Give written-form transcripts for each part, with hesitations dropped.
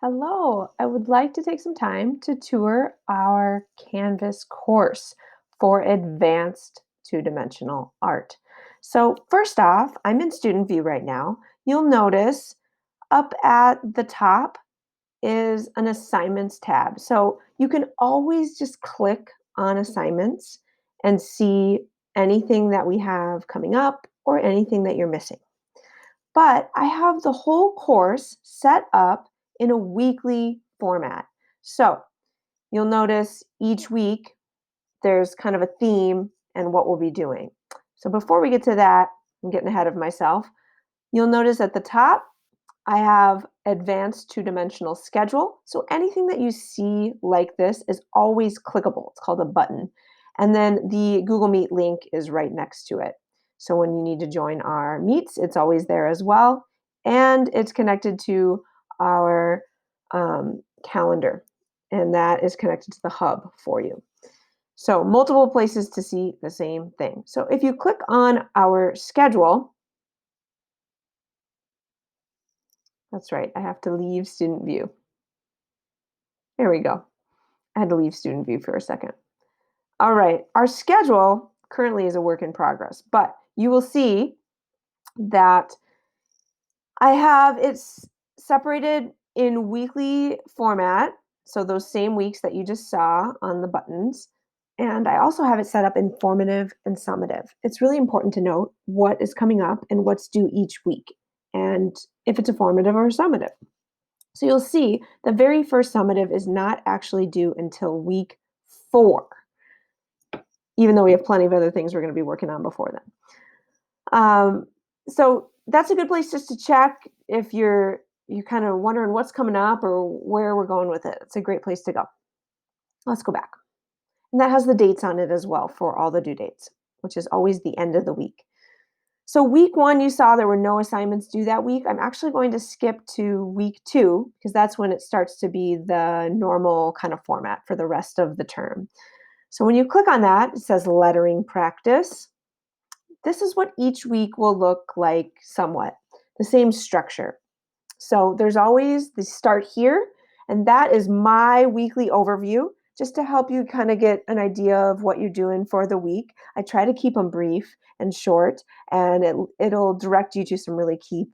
Hello, I would like to take some time to tour our Canvas course for advanced two-dimensional art. So first off, I'm in student view right now. You'll notice up at the top is an assignments tab. So you can always just click on assignments and see anything that we have coming up or anything that you're missing. But I have the whole course set up in a weekly format. So you'll notice each week there's kind of a theme and what we'll be doing. So before we get to that, I'm getting ahead of myself. You'll notice at the top, I have advanced two-dimensional schedule. So anything that you see like this is always clickable. It's called a button. And then the Google Meet link is right next to it. So when you need to join our meets, it's always there as well. And it's connected to our calendar. And that is connected to the hub for you. So multiple places to see the same thing. So if you click on our schedule, that's right, I have to leave student view. There we go. I had to leave student view for a second. All right, our schedule currently is a work in progress, but you will see that I have it's separated in weekly format, so those same weeks that you just saw on the buttons. And I also have it set up in formative and summative. It's really important to note what is coming up and what's due each week, and if it's a formative or a summative. So you'll see the very first summative is not actually due until week 4, even though we have plenty of other things we're going to be working on before then. So that's a good place just to check if you're kind of wondering what's coming up or where we're going with it. It's a great place to go. Let's go back. And that has the dates on it as well for all the due dates, which is always the end of the week. So week 1, you saw there were no assignments due that week. I'm actually going to skip to week 2 because that's when it starts to be the normal kind of format for the rest of the term. So when you click on that, it says lettering practice. This is what each week will look like somewhat, the same structure. So there's always the start here, and that is my weekly overview, just to help you kind of get an idea of what you're doing for the week. I try to keep them brief and short, and it'll direct you to some really key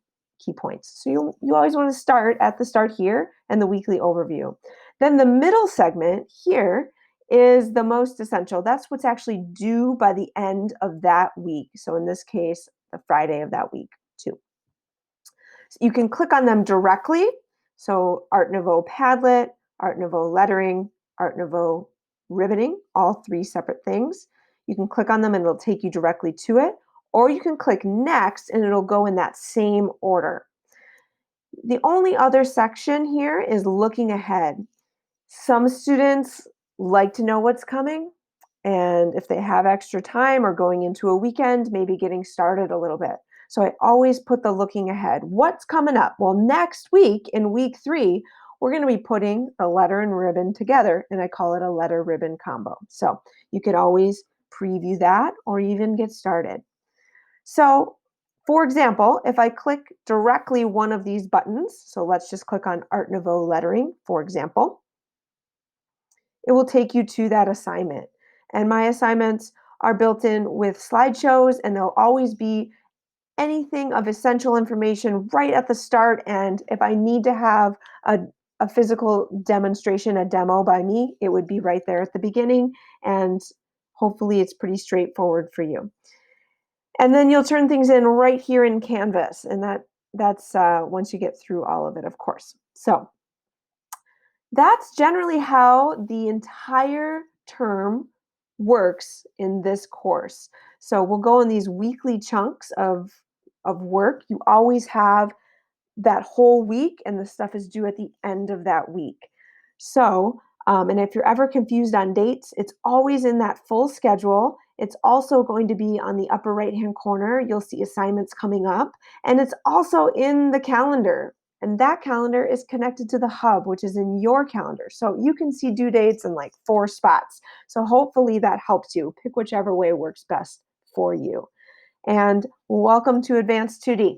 points. So you always want to start at the start here and the weekly overview. Then the middle segment here is the most essential. That's what's actually due by the end of that week. So in this case, the Friday of that week too. So you can click on them directly. So Art Nouveau Padlet, Art Nouveau Lettering, Art Nouveau Ribboning, all 3 separate things. You can click on them and it'll take you directly to it. Or you can click Next and it'll go in that same order. The only other section here is looking ahead. Some students like to know what's coming, and if they have extra time or going into a weekend, maybe getting started a little bit. So I always put the looking ahead. What's coming up? Well, next week in week 3, we're going to be putting a letter and ribbon together, and I call it a letter ribbon combo. So you could always preview that or even get started. So for example, if I click directly one of these buttons, so let's just click on Art Nouveau Lettering, for example, it will take you to that assignment. And my assignments are built in with slideshows, and there'll always be anything of essential information right at the start. And if I need to have a physical demonstration, a demo by me, it would be right there at the beginning. And hopefully it's pretty straightforward for you. And then you'll turn things in right here in Canvas. And that's once you get through all of it, of course. So that's generally how the entire term works in this course. So we'll go in these weekly chunks of work. You always have that whole week, and the stuff is due at the end of that week. So, and if you're ever confused on dates, it's always in that full schedule. It's also going to be on the upper right-hand corner. You'll see assignments coming up, and it's also in the calendar. And that calendar is connected to the hub, which is in your calendar. So you can see due dates in like 4 spots. So hopefully that helps you. Pick whichever way works best for you. And welcome to Advanced 2D.